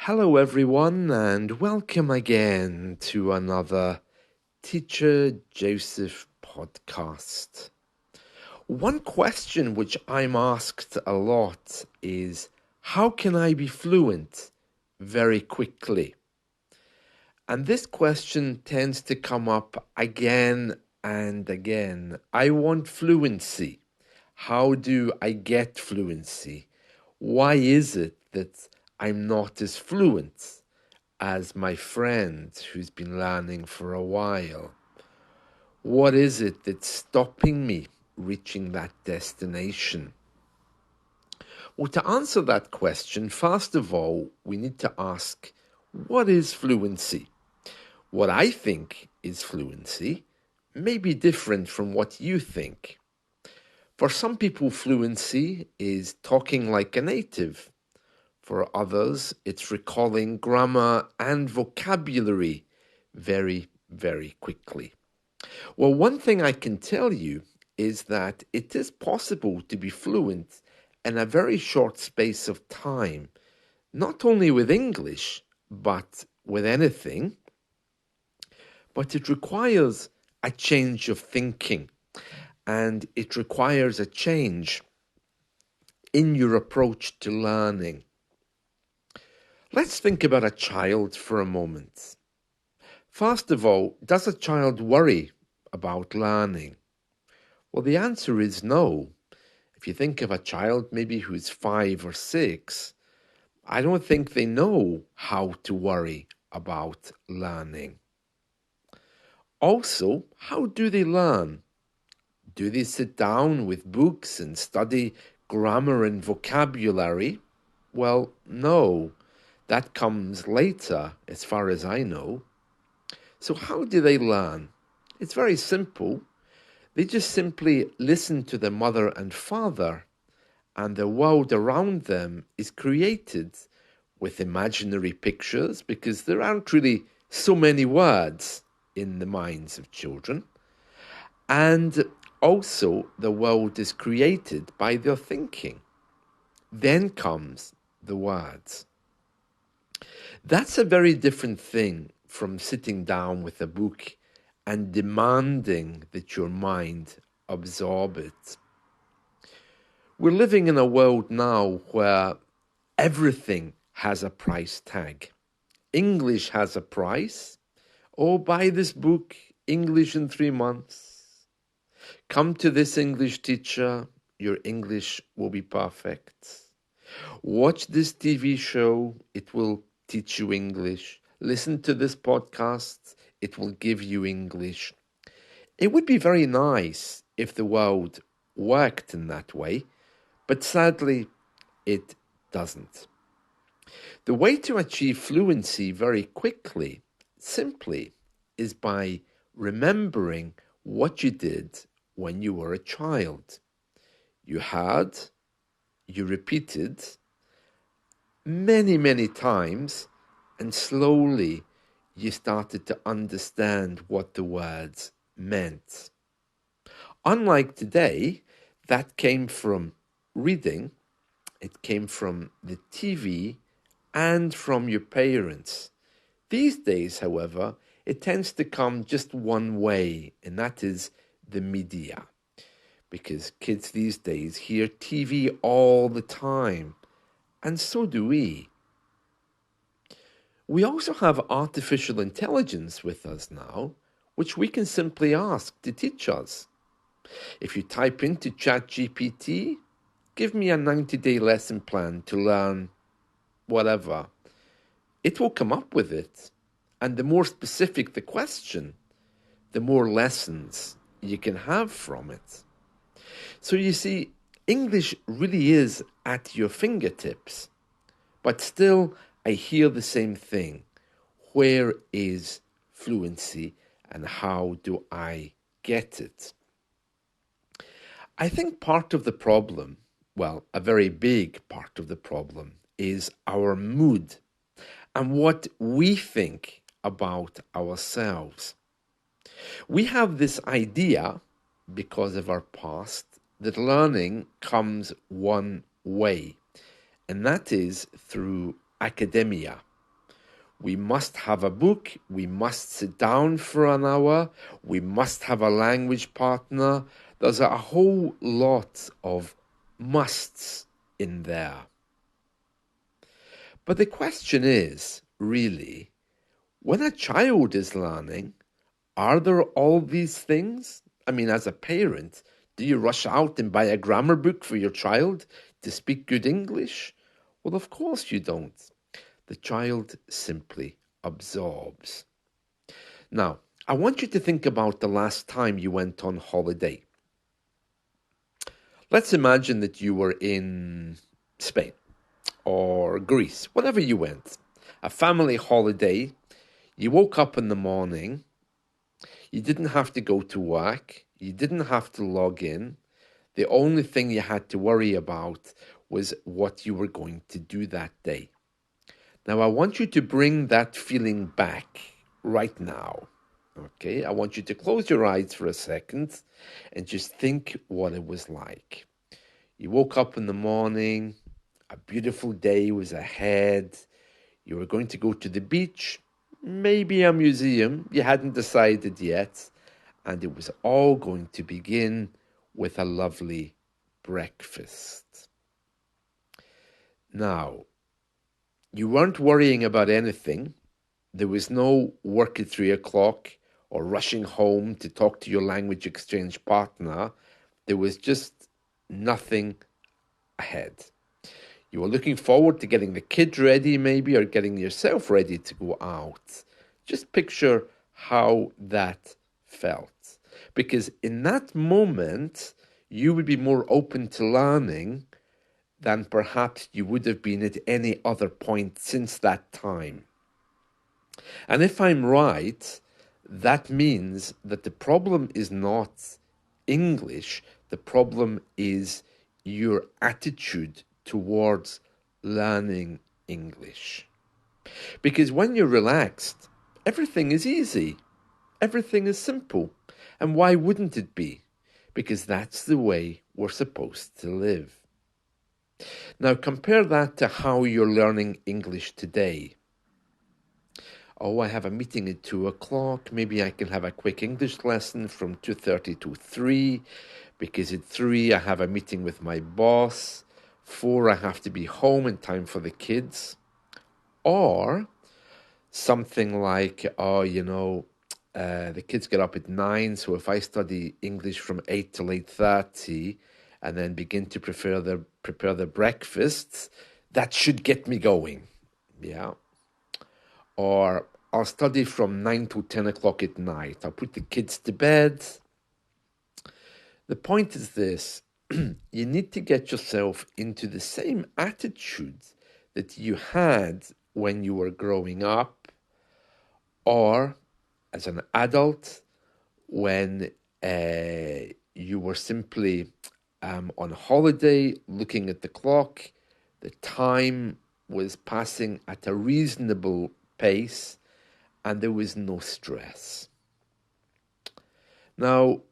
Hello, everyone, and welcome again to another Teacher Joseph podcast. One question which I'm asked a lot is, how can I be fluent very quickly? And this question tends to come up again and again. I want fluency. How do I get fluency? Why is it that I'm not as fluent as my friend who's been learning for a while? What is it that's stopping me reaching that destination? Well, to answer that question, first of all, we need to ask, what is fluency? What I think is fluency may be different from what you think. For some people, fluency is talking like a native. For others, it's recalling grammar and vocabulary very, very quickly. Well, one thing I can tell you is that it is possible to be fluent in a very short space of time, not only with English, but with anything. But it requires a change of thinking, and it requires a change in your approach to learning. Let's think about a child for a moment. First of all, does a child worry about learning? Well, the answer is no. If you think of a child maybe who's 5 or 6, I don't think they know how to worry about learning. Also, how do they learn? Do they sit down with books and study grammar and vocabulary? Well, no. That comes later, as far as I know. So how do they learn? It's very simple. They just simply listen to their mother and father, and the world around them is created with imaginary pictures because there aren't really so many words in the minds of children. And also, the world is created by their thinking. Then comes the words. That's a very different thing from sitting down with a book and demanding that your mind absorb it. We're living in a world now where everything has a price tag. English has a price. Oh, buy this book, English in 3 months. Come to this English teacher, your English will be perfect. Watch this TV show, it will teach you English. Listen to this podcast, it will give you English. It would be very nice if the world worked in that way, but sadly, it doesn't. The way to achieve fluency very quickly, simply, is by remembering what you did when you were a child. You heard, you repeated many, many times, and slowly you started to understand what the words meant. Unlike today, that came from reading, it came from the TV, and from your parents. These days, however, it tends to come just one way, and that is the media. Because kids these days hear TV all the time, and so do we. We also have artificial intelligence with us now, which we can simply ask to teach us. If you type into ChatGPT, give me a 90-day lesson plan to learn whatever, it will come up with it. And the more specific the question, the more lessons you can have from it. So you see, English really is at your fingertips. But still, I hear the same thing. Where is fluency and how do I get it? I think part of the problem, well, a very big part of the problem, is our mood and what we think about ourselves. We have this idea, because of our past, that learning comes one way, and that is through academia. We must have a book. We must sit down for an hour. We must have a language partner. There's a whole lot of musts in there. But the question is, really, when a child is learning, are there all these things? I mean, as a parent, do you rush out and buy a grammar book for your child to speak good English? Well, of course you don't. The child simply absorbs. Now, I want you to think about the last time you went on holiday. Let's imagine that you were in Spain or Greece, wherever you went. A family holiday. You woke up in the morning. You didn't have to go to work. You didn't have to log in. The only thing you had to worry about was what you were going to do that day. Now, I want you to bring that feeling back right now. Okay, I want you to close your eyes for a second and just think what it was like. You woke up in the morning, a beautiful day was ahead. You were going to go to the beach, maybe a museum, you hadn't decided yet, and it was all going to begin with a lovely breakfast. Now, you weren't worrying about anything. There was no work at 3 o'clock or rushing home to talk to your language exchange partner. There was just nothing ahead. You were looking forward to getting the kid ready, maybe, or getting yourself ready to go out. Just picture how that felt. Because in that moment, you would be more open to learning than perhaps you would have been at any other point since that time. And if I'm right, that means that the problem is not English, the problem is your attitude towards learning English. Because when you're relaxed, everything is easy, everything is simple. And why wouldn't it be? Because that's the way we're supposed to live. Now compare that to how you're learning English today. Oh, I have a meeting at 2 o'clock. Maybe I can have a quick English lesson from 2:30 to 3, because at 3 I have a meeting with my boss. 4 I have to be home in time for the kids. Or something like, the kids get up at 9, so if I study English from 8 till 8:30 and then begin to prepare their breakfasts, that should get me going. Yeah. Or I'll study from 9 to 10 o'clock at night. I'll put the kids to bed. The point is this: you need to get yourself into the same attitude that you had when you were growing up, or as an adult, when you were simply on holiday, looking at the clock. The time was passing at a reasonable pace, and there was no stress. Now,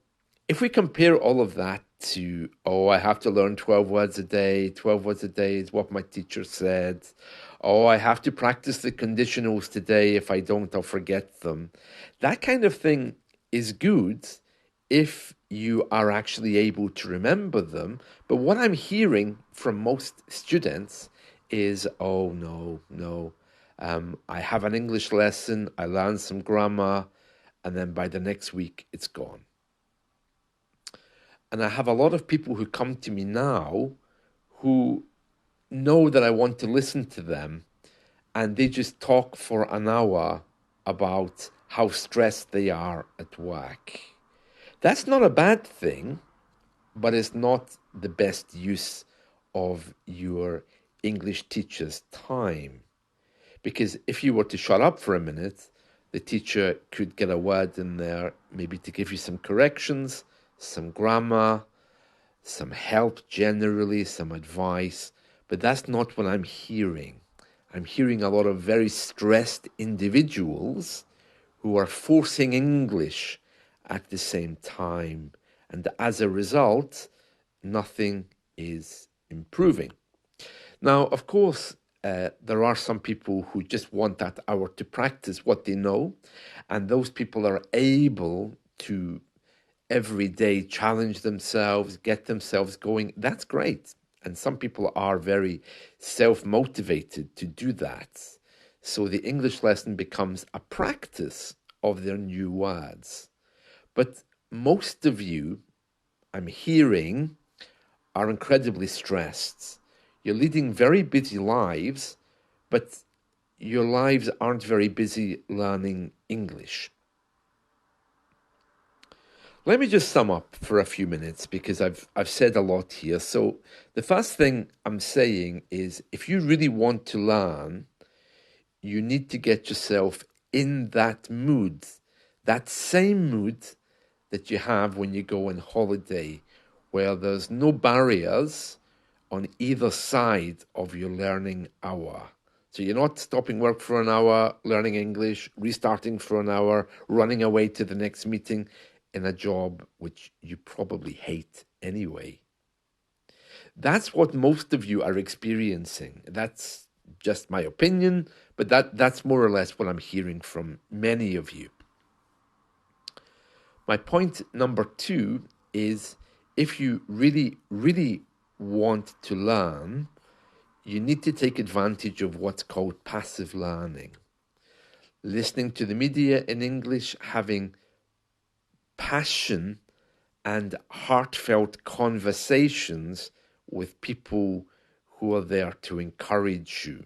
if we compare all of that to, I have to learn 12 words a day, 12 words a day is what my teacher said. I have to practice the conditionals today. If I don't, I'll forget them. That kind of thing is good if you are actually able to remember them. But what I'm hearing from most students is, no. I have an English lesson, I learn some grammar, and then by the next week, it's gone. And I have a lot of people who come to me now who know that I want to listen to them, and they just talk for an hour about how stressed they are at work. That's not a bad thing, but it's not the best use of your English teacher's time. Because if you were to shut up for a minute, the teacher could get a word in there, maybe to give you some corrections, some grammar, some help generally, some advice. But that's not what I'm hearing. I'm hearing a lot of very stressed individuals who are forcing English at the same time. And as a result, nothing is improving. Now, of course, There are some people who just want that hour to practice what they know, and those people are able to every day challenge themselves, get themselves going. That's great. And some people are very self motivated to do that. So the English lesson becomes a practice of their new words. But most of you, I'm hearing, are incredibly stressed. You're leading very busy lives, but your lives aren't very busy learning English. Let me just sum up for a few minutes because I've said a lot here. So the first thing I'm saying is if you really want to learn, you need to get yourself in that mood, that same mood that you have when you go on holiday, where there's no barriers on either side of your learning hour. So you're not stopping work for an hour, learning English, restarting for an hour, running away to the next meeting in a job which you probably hate anyway. That's what most of you are experiencing. That's just my opinion, but that's more or less what I'm hearing from many of you. My point number two is if you really, really want to learn, you need to take advantage of what's called passive learning. Listening to the media in English, having passion and heartfelt conversations with people who are there to encourage you.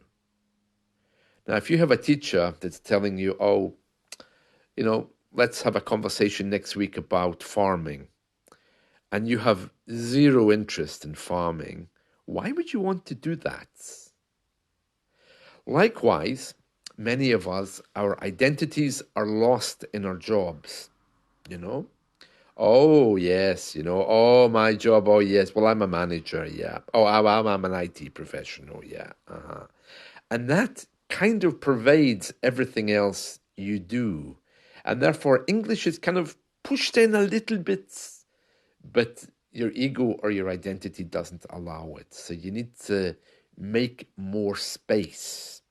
Now, if you have a teacher that's telling you, oh, let's have a conversation next week about farming, and you have zero interest in farming, why would you want to do that? Likewise, many of us, our identities are lost in our jobs, you know? Oh, yes, oh, my job, oh, yes, well, I'm a manager, yeah. Oh, I'm an IT professional, yeah. Uh-huh. And that kind of pervades everything else you do. And therefore, English is kind of pushed in a little bit, but your ego or your identity doesn't allow it. So you need to make more space.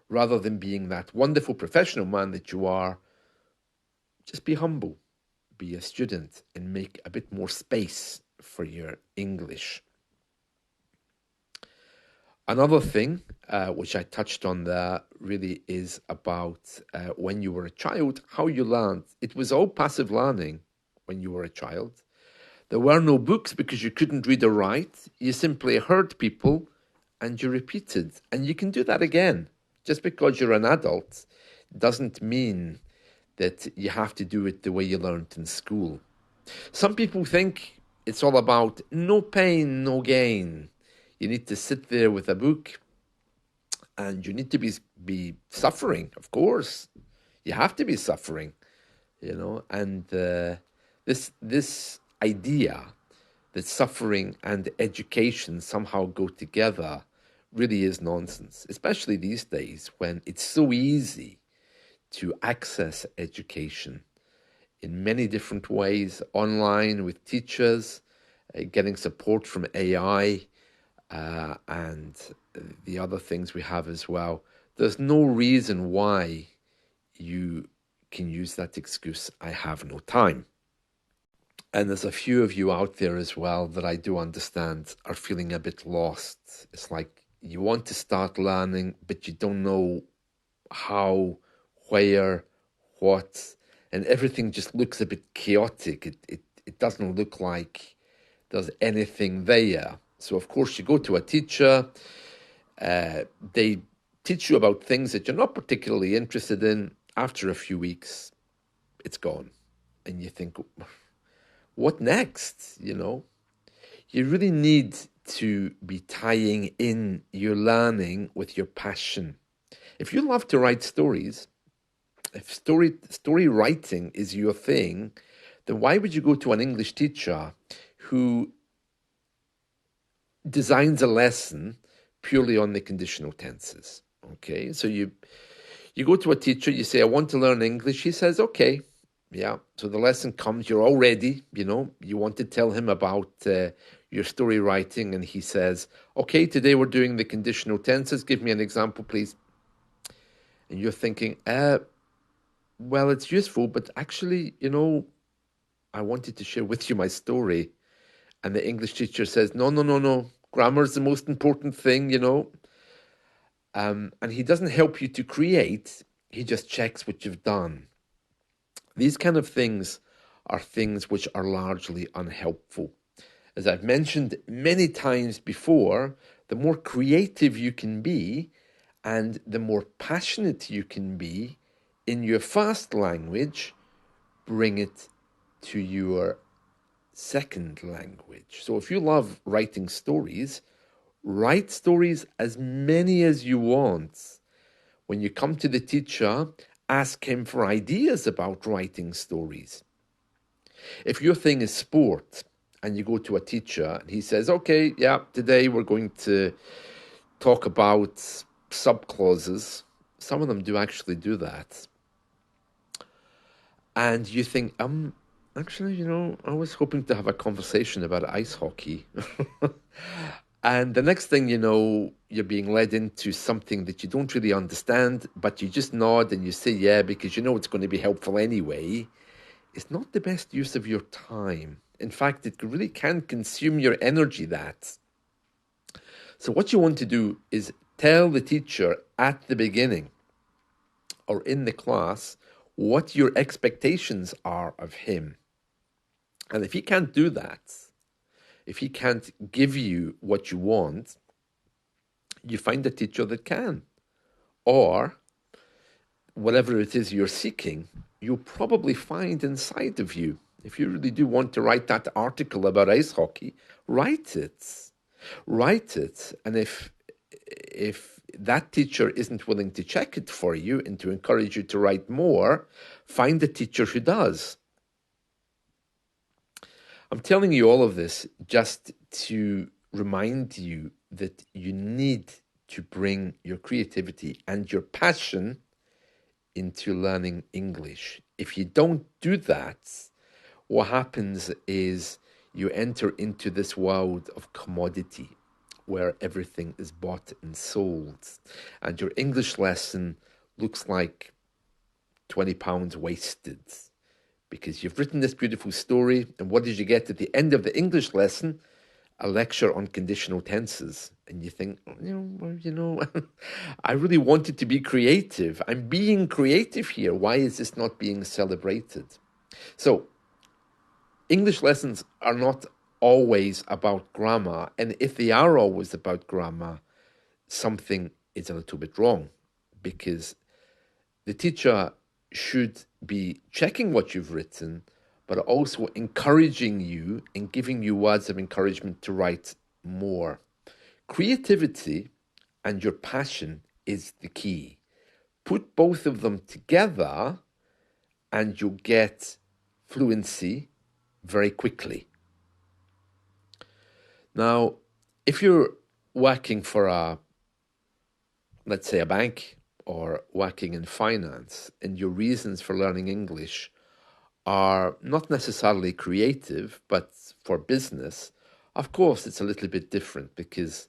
Rather than being that wonderful professional man that you are, just be humble, be a student, and make a bit more space for your English. Another thing, which I touched on there, really is about when you were a child, how you learned. It was all passive learning when you were a child. There were no books because you couldn't read or write. You simply heard people and you repeated. And you can do that again. Just because you're an adult doesn't mean that you have to do it the way you learned in school. Some people think it's all about no pain, no gain. You need to sit there with a book and you need to be suffering, of course. You have to be suffering, and this idea that suffering and education somehow go together really is nonsense, especially these days when it's so easy to access education in many different ways, online with teachers, getting support from AI, and the other things we have as well. There's no reason why you can use that excuse, I have no time. And there's a few of you out there as well that I do understand are feeling a bit lost. It's like you want to start learning, but you don't know how, where, what, and everything just looks a bit chaotic. It doesn't look like there's anything there. So of course you go to a teacher, they teach you about things that you're not particularly interested in. After a few weeks, it's gone. And you think, what next? You really need to be tying in your learning with your passion. If you love to write stories, if story writing is your thing, then why would you go to an English teacher who designs a lesson purely on the conditional tenses? Okay, so you go to a teacher, you say, I want to learn English. He says, okay, yeah. So the lesson comes, you're all ready, you want to tell him about your story writing and he says, okay, today we're doing the conditional tenses. Give me an example, please. And you're thinking, well, it's useful, but actually, I wanted to share with you my story. And the English teacher says, no, no, no, no. Grammar is the most important thing. And he doesn't help you to create. He just checks what you've done. These kind of things are things which are largely unhelpful. As I've mentioned many times before, the more creative you can be and the more passionate you can be in your first language, bring it to your second language. So if you love writing stories, write stories as many as you want. When you come to the teacher, ask him for ideas about writing stories. If your thing is sport and you go to a teacher and he says, okay, yeah, today we're going to talk about subclauses. Some of them do actually do that. And you think, actually, I was hoping to have a conversation about ice hockey. And the next thing you know, you're being led into something that you don't really understand, but you just nod and you say, yeah, because you know it's going to be helpful anyway. It's not the best use of your time. In fact, it really can consume your energy, that. So what you want to do is tell the teacher at the beginning or in the class what your expectations are of him. And if he can't do that, if he can't give you what you want, you find a teacher that can. Or whatever it is you're seeking, you'll probably find inside of you. If you really do want to write that article about ice hockey, write it. Write it. And if that teacher isn't willing to check it for you and to encourage you to write more, find a teacher who does. I'm telling you all of this just to remind you that you need to bring your creativity and your passion into learning English. If you don't do that, what happens is you enter into this world of commodity where everything is bought and sold, and your English lesson looks like £20 wasted because you've written this beautiful story, and what did you get at the end of the English lesson? A lecture on conditional tenses. And you think, I really wanted to be creative. I'm being creative here. Why is this not being celebrated? So, English lessons are not always about grammar. And if they are always about grammar, something is a little bit wrong, because the teacher should be checking what you've written, but also encouraging you and giving you words of encouragement to write more. Creativity and your passion is the key. Put both of them together and you'll get fluency very quickly. Now, if you're working for let's say a bank, or working in finance, and your reasons for learning English are not necessarily creative, but for business, of course, it's a little bit different, because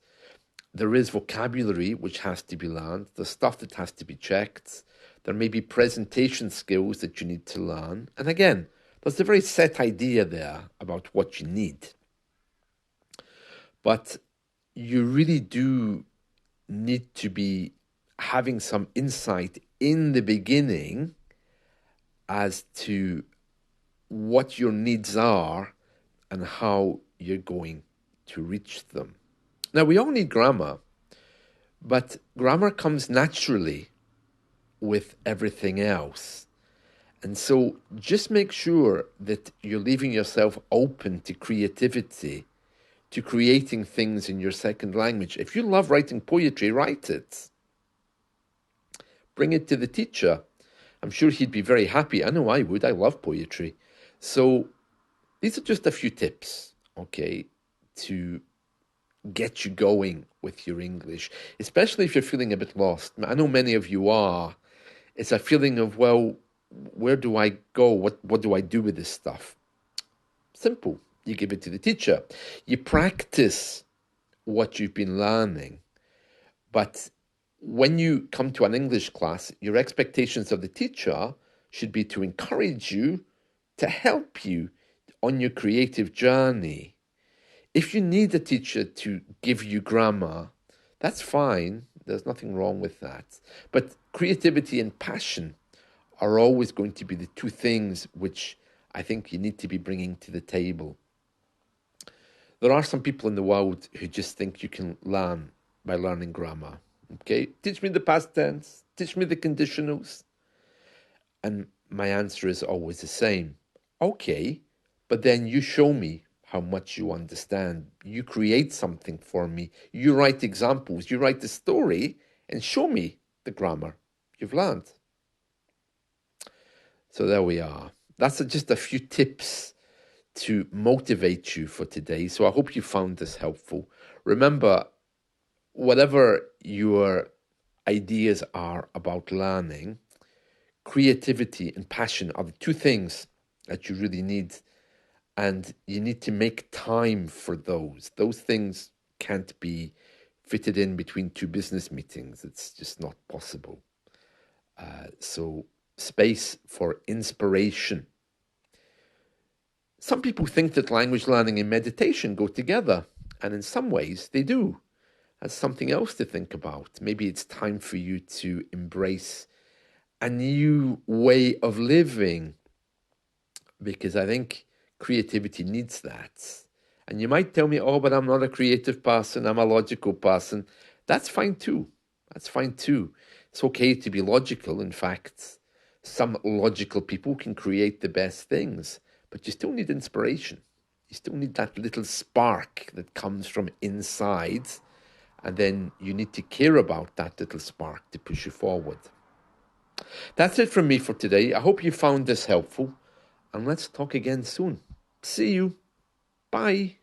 there is vocabulary which has to be learned. There's stuff that has to be checked. There may be presentation skills that you need to learn. And again, there's a very set idea there about what you need. But you really do need to be having some insight in the beginning as to what your needs are and how you're going to reach them. Now, we all need grammar, but grammar comes naturally with everything else. And so just make sure that you're leaving yourself open to creativity, to creating things in your second language. If you love writing poetry, write it. Bring it to the teacher. I'm sure he'd be very happy. I know I would. I love poetry. So these are just a few tips, okay, to get you going with your English, especially if you're feeling a bit lost. I know many of you are. It's a feeling of, well, where do I go? What do I do with this stuff? Simple. you give it to the teacher. You practice what you've been learning. But when you come to an English class, your expectations of the teacher should be to encourage you, to help you on your creative journey. If you need a teacher to give you grammar, that's fine. There's nothing wrong with that. But creativity and passion are always going to be the two things which I think you need to be bringing to the table. There are some people in the world who just think you can learn by learning grammar. Okay, teach me the past tense, teach me the conditionals. And my answer is always the same. Okay, but then you show me how much you understand. You create something for me. You write examples, you write the story, and show me the grammar you've learned. So there we are. That's just a few tips to motivate you for today. So I hope you found this helpful. Remember, whatever your ideas are about learning, creativity and passion are the two things that you really need. And you need to make time for those. Those things can't be fitted in between two business meetings. It's just not possible. So space for inspiration. Some people think that language learning and meditation go together, and in some ways they do. That's something else to think about. Maybe it's time for you to embrace a new way of living, because I think creativity needs that. And you might tell me, oh, but I'm not a creative person, I'm a logical person. That's fine too. That's fine too. It's okay to be logical. In fact, some logical people can create the best things, but you still need inspiration. You still need that little spark that comes from inside, and then you need to care about that little spark to push you forward. That's it from me for today. I hope you found this helpful, and let's talk again soon. See you. Bye.